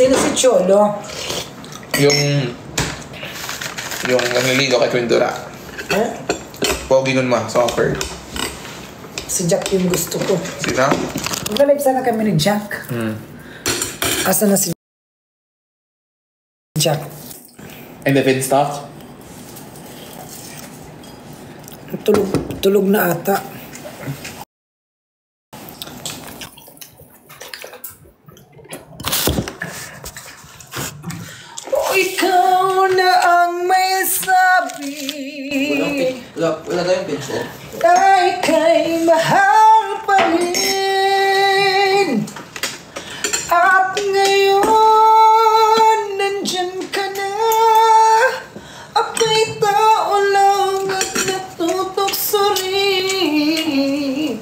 Sino si Cholo? Yung nangliligaw kay Quindura. Eh? Pogi nun ma, soccer. Si Jack yung gusto ko. Sino? Mag-live sana kami ni Jack. Asa na si Jack? And the vid stopped? Tulog na ata. O ikaw na ang may sabi. Wala tayong pencil. Ay kay mahal pa rin. At ngayon nandyan ka na. Ako'y tao lang at natutokso rin.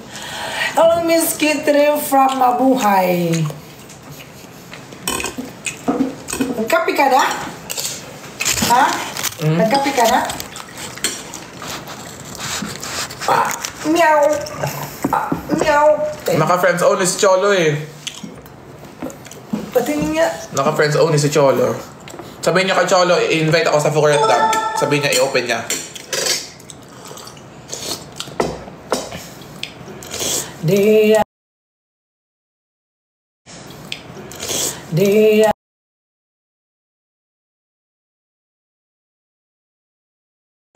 Ang miskit rin from mabuhay. Nagkapi ka na? Ha? Nagkapi ka na? Meow. Meow. Naka-friends only si Cholo eh. Patingin nga. Naka-friends only si Cholo. Sabihin niya kay Cholo, i-invite ako sa Fukuret Dam. Sabihin niya, i-open niya. Dia.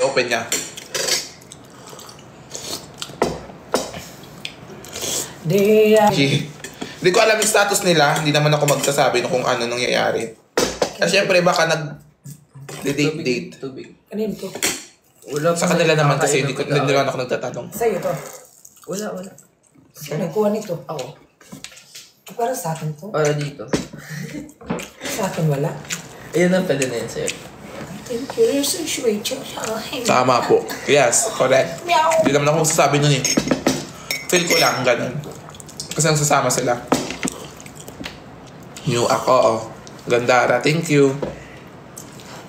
I-open niya. Dia. Hindi ko alam yung status nila. Hindi naman ako magsasabi kung ano nangyayari. Kasi syempre baka nag-date. Tubig. Kanino to? Wala Sa kanila naman kasi hindi naman ako nagtatanong. Sa'yo to. Wala. Sino nagkuha nito? Ako. Para sa akin to. Para dito. Sa akin wala. Ayan ang pwede na yun sa'yo. Thank you. There's a situation. Tama po. Yes, correct. Meow. Hindi naman ako magsasabi nun eh. Feel ko lang, ganun. Kasi nagsasama sila. New ako, oh. Gandara, thank you.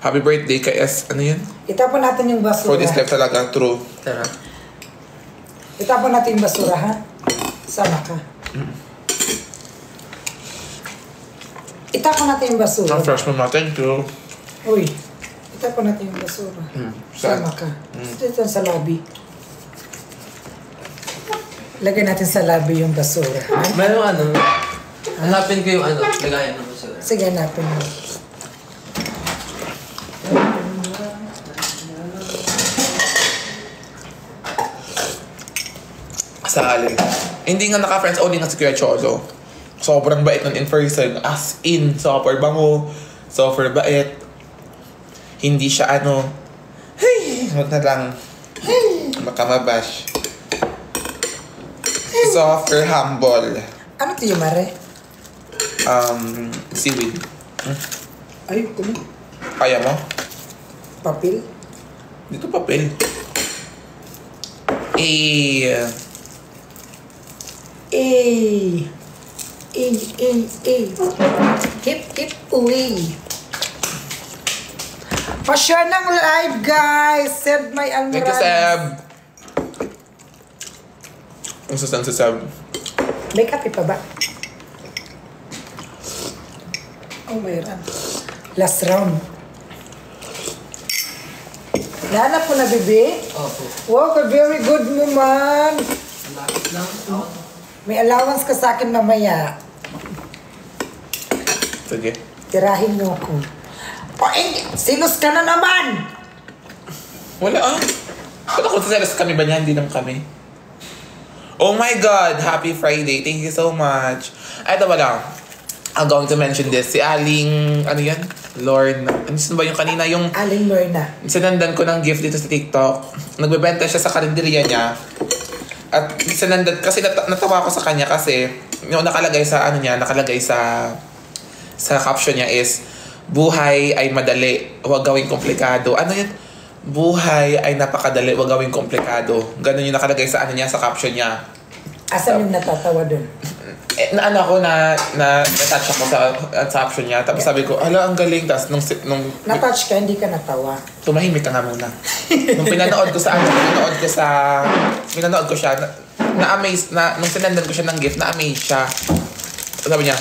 Happy birthday kay S. Ano yun? Itapon natin yung basura. For this life talaga, true. Tara. Itapon natin yung basura, ha? Sama ka. Itapon natin yung basura. Ang fresh mo na, thank you. Uy, itapon natin yung basura. Saan? Sama ka. Dito sa lobby. Lagay natin sa lobby yung basura. Meron ano, hanapin ko yung ano, lagayan ng basura. Sige, hanapin mo. Sa alin. Hindi nga naka-friends only nga si Kuya Cholo. Sobrang bait nun in person. As in, super bango. Super bait. Hindi siya ano, hey, wag na lang. Makamabash. Softer, humble. Ano ito yung mare? Seaweed. Ay, ito na. Kaya mo? Papel. Dito papel. Eh. Hip, uwi. Pa-share ng live, guys. Send my almoranas. Thank you, Seb. Ang susan si Seb. May kape pa ba? Oh, mayroon. Last round. Nahanap ko na, bebe? Opo. Wow, ka very good mo, man. Lapit lang. May allowance ka sa akin mamaya. Sige. Tirahin mo ako. O, silos ka na naman! Wala ah. Ba't ako sasalas kami ba niya? Hindi naman kami. Oh my God! Happy Friday. Thank you so much. Ay, ito ba lang? I'm going to mention this. Si Aling, ano yan? Lorna. Ano ba yung kanina? Yung Aling Lorna. sinandan ko ng gift dito sa TikTok. Nagbebenta siya sa karinderya niya. At sinandan, kasi natawa ko sa kanya kasi yung nakalagay sa ano niya, nakalagay sa caption niya is, buhay ay madali, huwag gawing komplikado. Ano yan? Buhay ay napakadali, huwag gawing komplikado. Ganun yung nakalagay sa ano niya, sa caption niya. Asan yung natatawa dun? Ano ako na-touch ako sa caption niya. Tapos sabi ko, hala, ang galing. Tapos nung Na-touch ka, hindi ka natawa. tumahimik ka nga muna. Nung pinanood ko siya, na-amaze, nung sinandan ko siya ng gift, na-amaze siya. Sabi niya,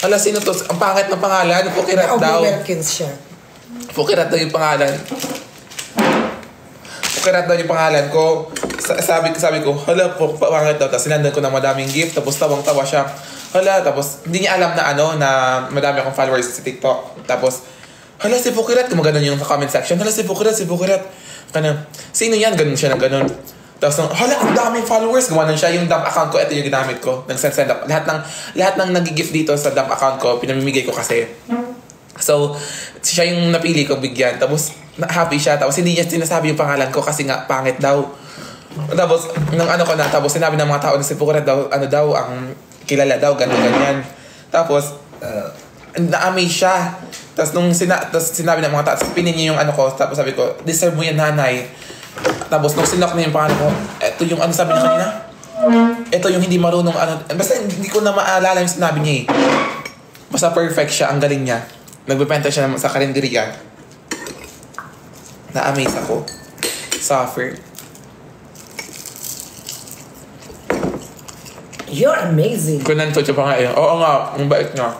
Hala, sino to? Ang pangit ng pangalan. Pukirat daw. Wilkins siya. Pukirat daw yung pangalan. Pukirat daw yung pangalan ko. Sabi ko, hala, pangit daw. Tapos sinandan ko ng madaming gift. Tapos tawang-tawa siya. Hala, tapos hindi niya alam na na madami akong followers sa TikTok. Tapos, hala, si Pukirat. Gumagano yung sa comment section. Hala, si Pukirat. Kana, sino yan? Ganun siya ng ganun. Tapos, hala, ang daming followers. Gumanon siya. Yung dump account ko, ito yung ginamit ko. Nag-send up. Lahat ng nag-gift dito sa dump account ko, pinamimigay ko kasi. So, siya yung napili ko bigyan. Tapos, happy siya. Tapos, hindi niya sinasabi yung pangalan ko kasi nga, pangit daw. Tapos, nang tapos sinabi ng mga tao na si Pukirat daw, ang kilala daw, ganyan. Tapos, na-amaze siya. Tapos, tapos sinabi ng mga tao, pinin niya yung ko. Tapos sabi ko, deserve mo yan, nanay. Tapos, nung sinlock niya yung pangalan ko, ito yung sabi niya kanina? Ito yung hindi marunong basta hindi ko na maalala yung sinabi niya eh. Basta perfect siya, ang galing niya. Nagbebenta siya sa karinderya. Na-amaze ako. Suffer. You're amazing. Kunanto siya pa nga eh. Oo nga, ang bait nga.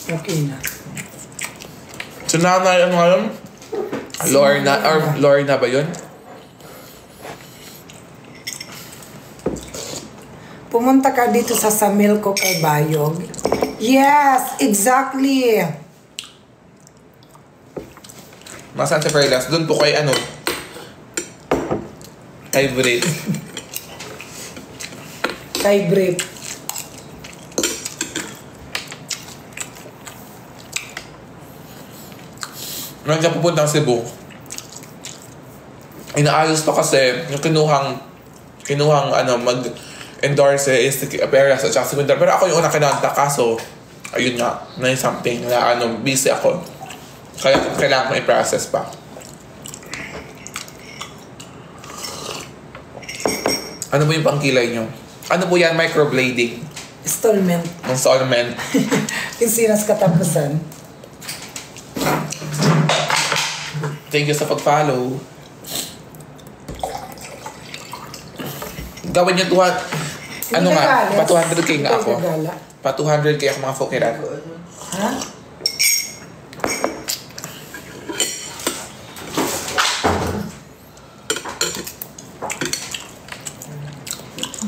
Okay na. So nanay ang alam? Lorna ba yun? Pumunta ka dito sa Samilco kay Bayog. Yes, exactly. Masan sa Fairlands? Doon po kay kay Brit. Kay Brit. Nung siya pupuntang Cebu, inaayos pa kasi yung kinuhang mag-endorse is Perez at saka si Winter. Pero ako yung una kinanta, kaso ayun nga, na something na busy ako. Kaya kailangan ko i-process pa. Ano ba yung pangkilay nyo? Ano po yan? Microblading? Installment. Installment. Yung sinas katapusan. Thank you sa pag-follow. Gawin nyo pa 200k nga ako. Pa 200k ako mga Pukirat. Ha?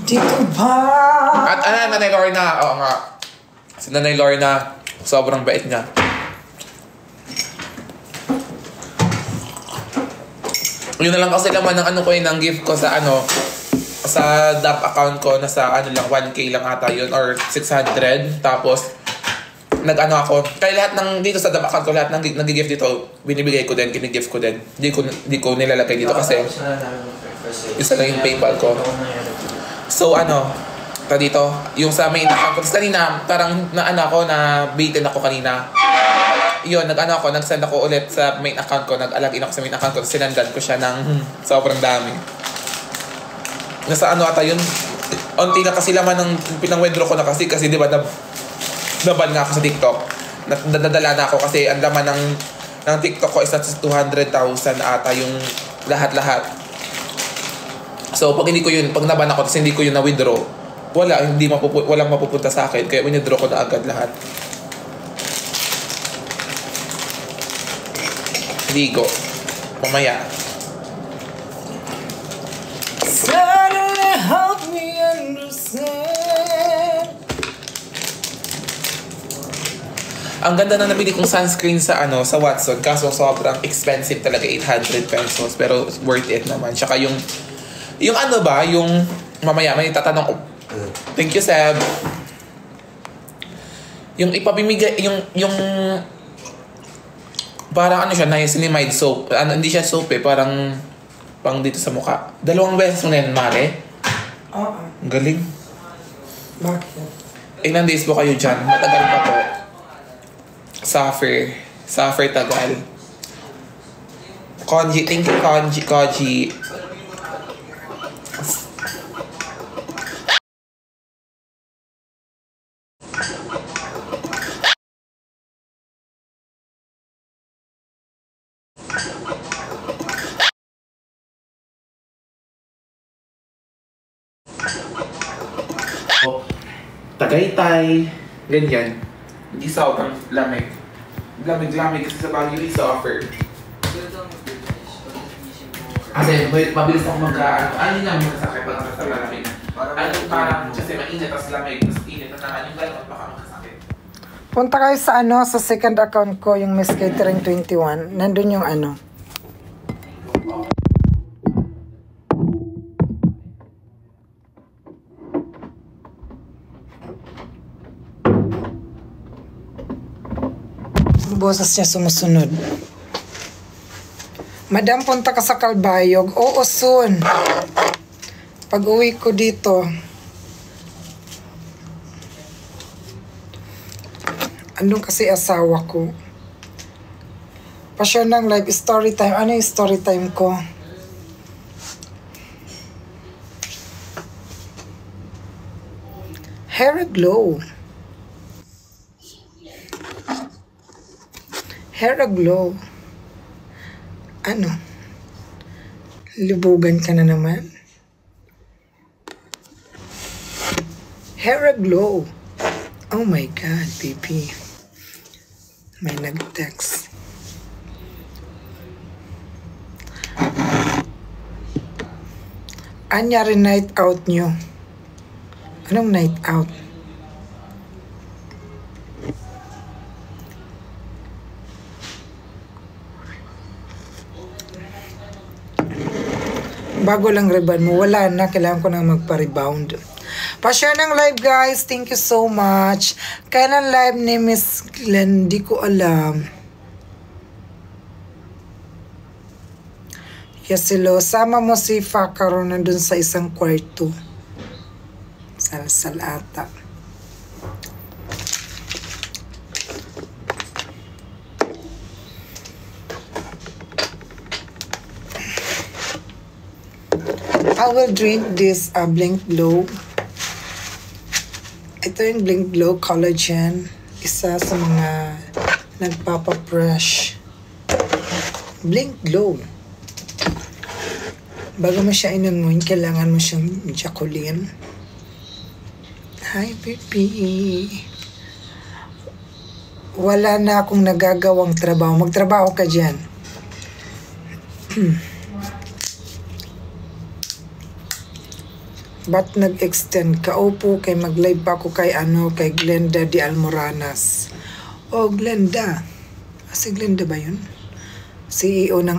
Dito ba? At Nanay Lorna. Oo nga. Si Nanay Lorna, sobrang bait niya. Yun na lang kasi naman ng ng gift ko sa sa DAP account ko, nasa lang 1k lang ata yun or 600. Tapos ako, kaya lahat ng dito sa DAP account ko, lahat ng nag-gift dito, binibigay ko din, kinigift ko din. Hindi ko nilalagay dito kasi isa lang yung PayPal ko. So dito, yung sa main account ko, kanina, parang na-bitin ako kanina. Yun, nag-send ako ulit sa main account ko, nag-alagin ako sa main account ko, sinandan ko siya ng sobrang dami. Nasa ata yun, onti na kasi laman ng pinang-withdraw ko na kasi di ba naban nga ako sa TikTok. Nadadala na ako kasi ang laman ng TikTok ko is at 200,000 ata yung lahat-lahat. So pag naban ako tapos hindi ko yun na-withdraw, walang mapupunta sa akin, kaya withdraw ko na agad lahat. Ligo. Mamaya. Suddenly help me understand. Ang ganda na nabili kong sunscreen sa Watson, kaso sobrang expensive talaga, 800 pesos, pero worth it naman. Tsaka yung mamaya may tatanong ko. Thank you, Seb. Yung ipamimigay, yung parang siya, niacinamide soap. Hindi siya soap parang pang dito sa mukha. 2 beses mo na yan, Mare? Oo. Ang galing. Bakit? Ilang days po kayo dyan? Matagal pa po. Suffer tagal. Konji, thank you, Konji. Tagaytay. Ganyan. Hindi sobrang lamig. Lamig kasi sa Baguio is offer. Kasi mabilis ako ano nga magkasakit pag nasa malamig. Parang kasi mainit tas lamig, tas init na naman yung gano'n baka magkasakit. Punta kayo sa sa second account ko, yung Miss Catering 21. Nandun yung boses niya sumusunod. Madam, punta ka sa Calbayog. Oo, soon. Pag uwi ko dito. Andun kasi asawa ko. Pasyon ng live story time. Ano yung story time ko? Hair glow. Hair glow. Libugan ka na naman. Hair glow. Oh my God, baby. May nag-text. Anya rin night out nyo. Anong night out? Bago lang riban mo, wala na, kailangan ko na magpa-rebound. Pa-share ng live guys, thank you so much. Kailan live ni Miss Glenn, di ko alam. Yes, hello, sama mo si Fakaro nandun sa isang kwarto. Sal ata. I will drink this Blink Glow. Ito yung Blink Glow Collagen. Isa sa mga nagpapa-fresh. Blink Glow. Bago mo siya inunguin, kailangan mo siyang jaculin. Hi, baby. Wala na akong nagagawang trabaho. Magtrabaho ka dyan. Ba't nag-extend ka? Opo, kay mag-live pa ako kay Glenda de Almoranas. Oh, Glenda. Si Glenda ba yun? CEO ng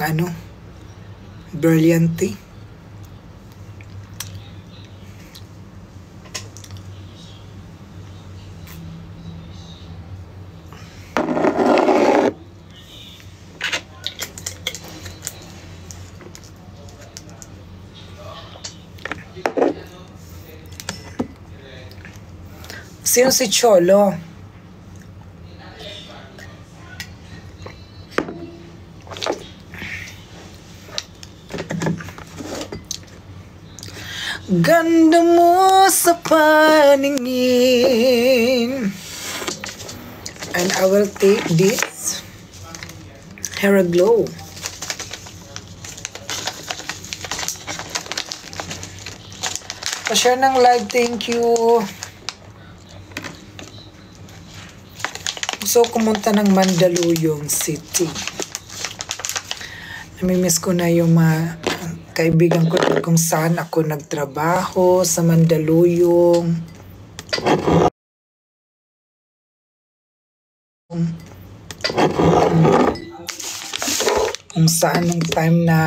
Brilliante. Sino si Cholo? Ganda mo sa paningin. And I will take this Hair Glow. Pa-share ng live, thank you. So, kumunta ng Mandaluyong City. Namimiss ko na yung mga kaibigan ko kung saan ako nagtrabaho sa Mandaluyong. Kung saan ng time na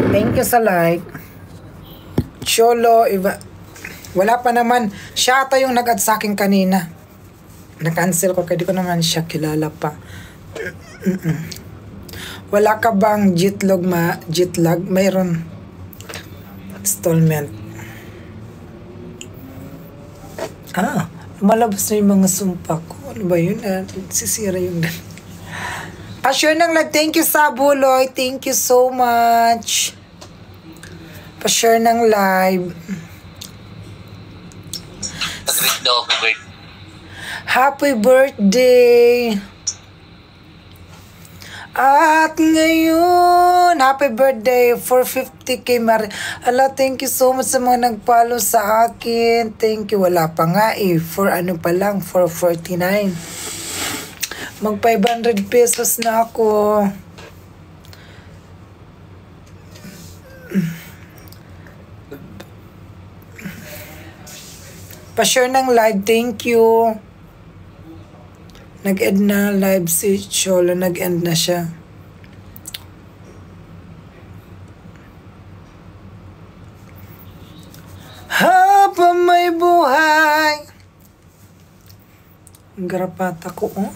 thank you sa like. Cholo, wala pa naman. Siya ata yung nag-add sa akin kanina. Na-cancel ko, kaya di ko naman siya kilala pa. Wala ka bang jetlag? Mayroon. Installment. Malabas na yung mga sumpa ko. Ano ba yun? Sisira yung Pa-share ng live. Thank you, Sabuloy. Thank you so much. Pa-share ng live. Pag-greet daw, pag-greet. Happy birthday! At ngayon, happy birthday, 450k Ala, thank you so much sa mga nag-follow sa akin. Thank you. Wala pa nga for ano pa lang, 449. Mag 500 pesos na ako. Pa-share ng live, thank you. Nag-end na live si Cholo, nag-end na siya. Habang may buhay. Ang garapata ko, oh.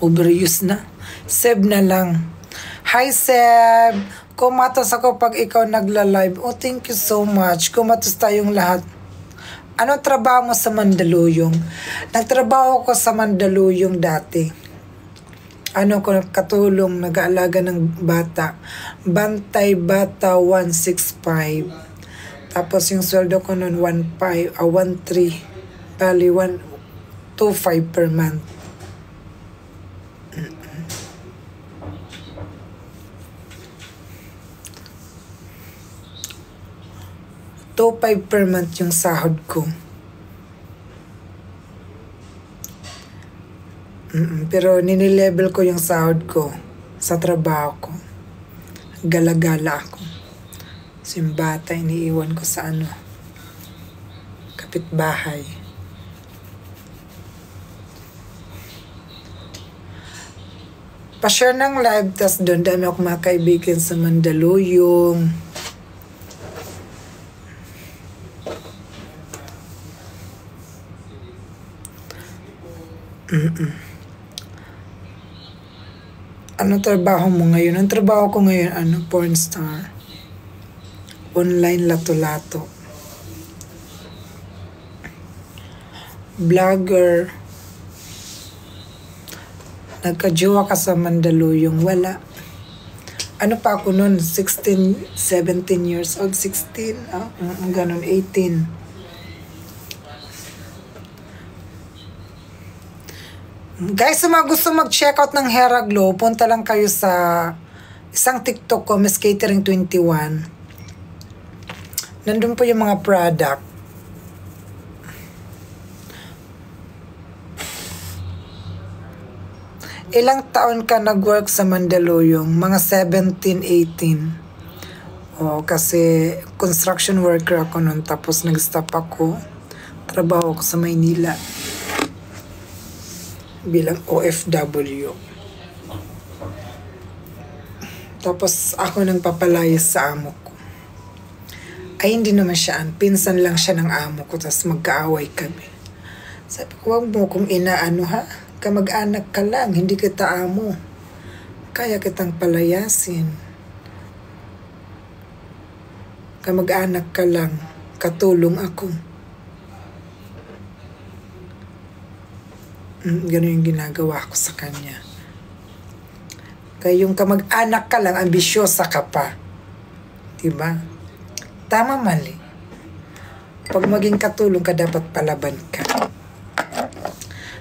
Overuse na. Seb na lang. Hi, Seb. Kumatos ako pag ikaw nagla-live. Oh, thank you so much. Kumatos tayong lahat. Anong trabaho mo sa Mandaluyong? Nagtrabaho ko sa Mandaluyong dati. Ano ko katulong, nag-aalaga ng bata. Bantay Bata 165. Tapos yung sweldo ko noon 1.3. Bali 1.25 per month. 2.5 per month yung sahod ko. Pero ninilevel ko yung sahod ko sa trabaho ko. Galagala ako. So yung bata, iniiwan ko sa kapitbahay. Pa-share ng live, tas doon dami ako mga kaibigan sa Mandaluyong. Ano trabaho mo ngayon? Ang trabaho ko ngayon, porn star. Online lato-lato. Vlogger. Nagka-jowa ka sa Mandaluyong. Wala. Ano pa ako noon? 16, 17 years old. 16? Ganun, 18. Guys, sa mga gusto mag-check out ng Hera Glow, punta lang kayo sa isang TikTok ko, Miss Catering 21. Nandun po yung mga product. Ilang taon ka nag-work sa Mandaluyong? Mga 17, 18. Kasi construction worker ako noon, tapos nag-stop ako. Trabaho ko sa Maynila bilang OFW. Tapos ako nang papalayas sa amo ko. Ay, hindi naman siya. Pinsan lang siya ng amo ko, tapos magkaaway kami. Sabi ko, wag mo kung inaano ha. Kamag-anak ka lang, hindi kita amo. Kaya kitang palayasin. Kamag-anak ka lang, katulong ako. Ganun yung ginagawa ko sa kanya. Kaya yung kamag-anak ka lang, ambisyosa ka pa. Diba? Tama, mali. Pag maging katulong ka, dapat palaban ka.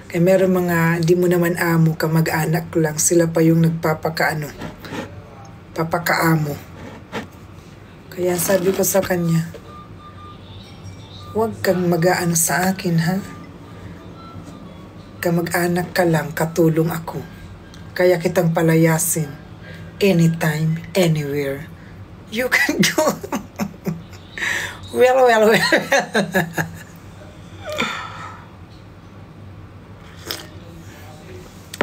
Kaya meron mga, di mo naman amo, kamag-anak lang. Sila pa yung papakaamo. Kaya sabi ko sa kanya, huwag kang mag-aano sa akin, ha? Kamag-anak ka lang, katulong ako. Kaya kitang palayasin. Anytime, anywhere. You can go. Well.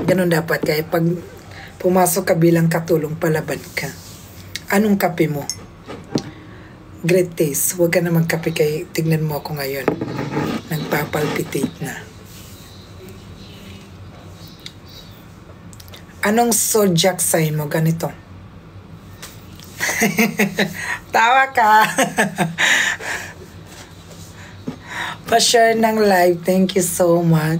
Ganun dapat. Kaya pag pumasok ka bilang katulong, palaban ka. Anong kape mo? Great taste. Huwag ka na magkape kay tignan mo ako ngayon. Nagpapalpitate na. Anong zodiac sign mo? Ganito. Tawa ka. Pa-share ng live. Thank you so much.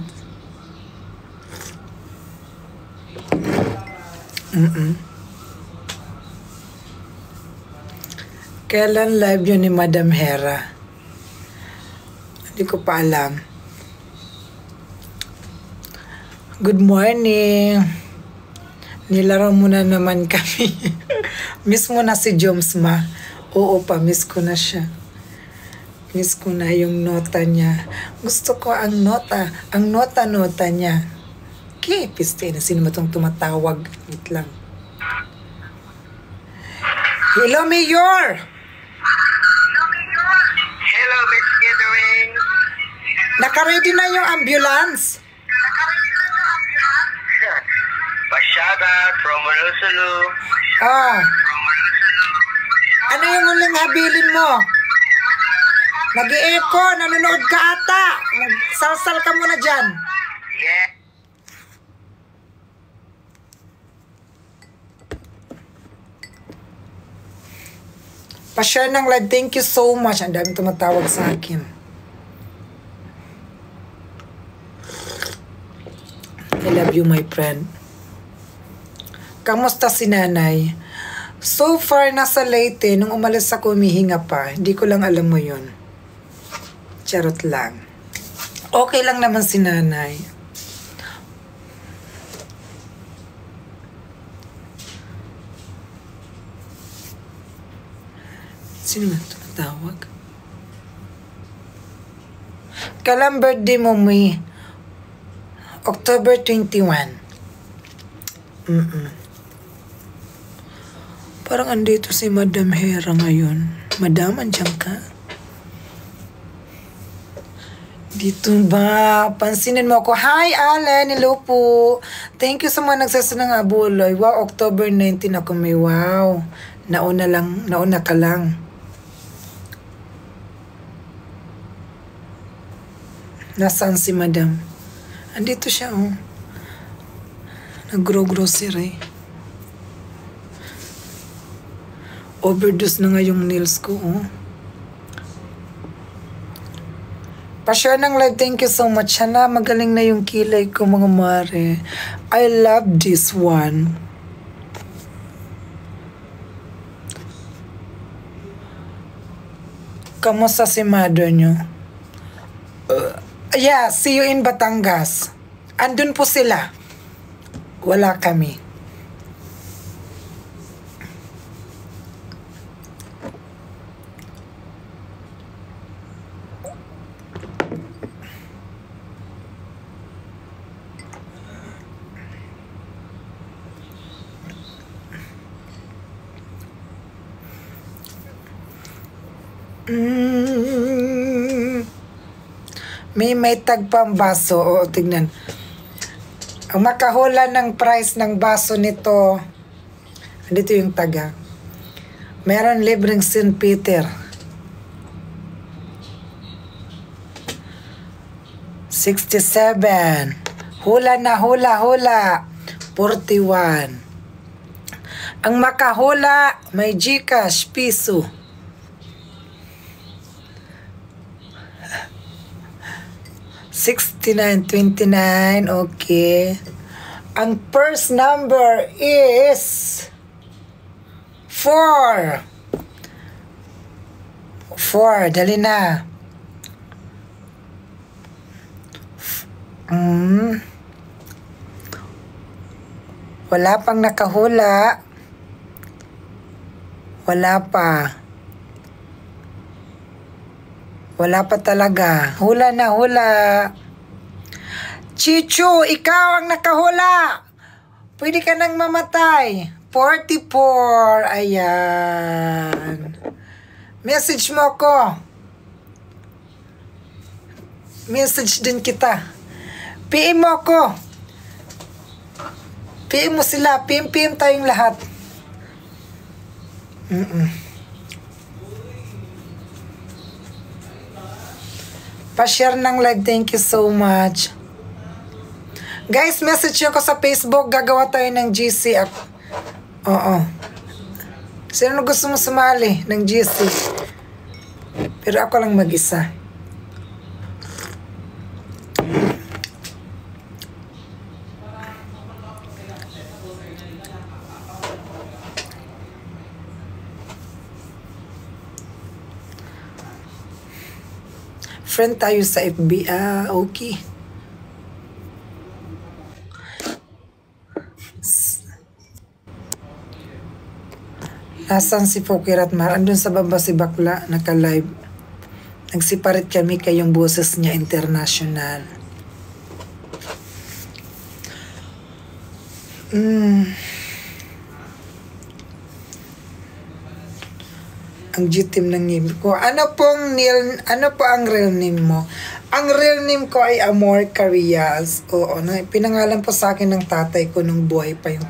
Kailan live yun ni Madam Hera? Hindi ko pa alam. Good morning. Nilaro mo na naman kami. Miss mo na si Joms, ma. Oo pa, miss ko na siya. Miss ko na yung nota niya. Gusto ko ang nota. Ang nota-nota niya. Okay, piste na. Sino ba itong tumatawag? Wait lang. Hello, Mayor! Hello, Miss Gathering. Naka-ready na yung ambulance. Pasyada from Monosulu. Ah. Ano yung huling habilin mo? Nag-i-echo, nanonood ka ata. Salsal ka muna dyan. Yeah. Pa-share ng live. Thank you so much. Ang daming tumatawag sa akin. I love you, my friend. Kamusta si nanay? So far, nasa Leyte. Nung umalis ako, humihinga pa. Hindi ko lang alam mo yun. Charot lang. Okay lang naman si nanay. Sino man tumatawag? Kailan birthday mo, May? October 21. Parang andito si Madam Hera ngayon. Madam, andyan ka? Dito ba? Pansinin mo ako. Hi, Allen. Hello po. Thank you sa mga nagsasanang abuloy. Wow, October 19 ako may wow. Nauna ka lang. Nasaan si Madam? Andito siya, oh. Nag-grocery. Overdose na nga yung nails ko, oh. Pa-share ng live. Thank you so much. Sana magaling na yung kilay ko, mga mare. I love this one. Kamusta si mother nyo? Yeah, see you in Batangas. Andun po sila. Wala kami. May tagpang baso. O, tignan. Ang makahula ng price ng baso nito, dito yung taga. Meron libreng St. Peter. 67. Hula na hula. 41. Ang makahula, may Gcash, piso. 6929, okay. Ang first number is 4. 4, dali na. Wala pang nakahula. Wala pa. Wala pa talaga. Hula na hula. Chichu, ikaw ang nakahula. Pwede ka nang mamatay. 44. Ayan. Message mo ko. Message din kita. PM mo ko. PM mo sila. PM tayong lahat. Pa-share ng live. Thank you so much. Guys, message nyo ko sa Facebook. Gagawa tayo ng GC. Oo. Sino gusto mo sumali ng GC? Pero ako lang mag-isa. Friend tayo sa FB. Okay. Nasaan si Fokirat Mar? Andun sa baba si Bakla, naka-live. Nagsiparit kami kayong boses niya international. Ang G-team ng name ko. Ano po ang real name mo? Ang real name ko ay Amor Carias. Oo, pinangalan po sa akin ng tatay ko nung buhay pa yung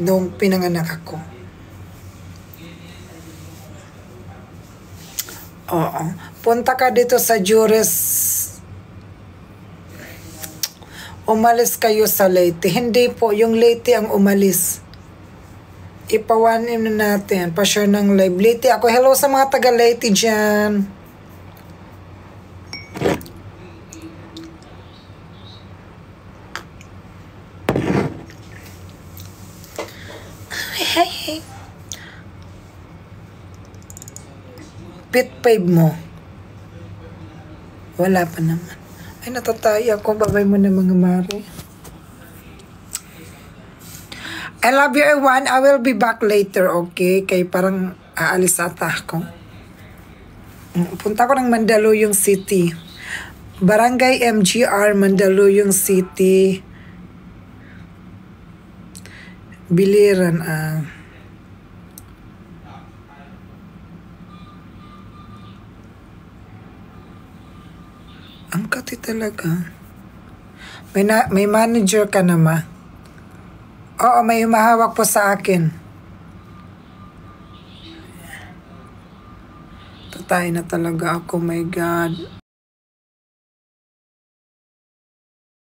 nung pinanganak ako. Oo. Punta ka dito sa Juris. Umalis kayo sa Leyte. Hindi po, yung Leyte ang umalis. Ipawanin na natin. Pa-share ng live. Leyte ako. Hello sa mga taga Leyte dyan. Hey. Pit 5 mo. Wala pa naman. Ay, natatay ako. Babay mo na mga mare. I love you everyone. I will be back later, okay? Kay parang aalis ata ako. Punta ko ng Mandaluyong City. Barangay MGR, Mandaluyong City. Biliran, Ang kati talaga. May manager ka na, ma? Oo, may humahawak po sa akin. Patay na talaga ako, my God.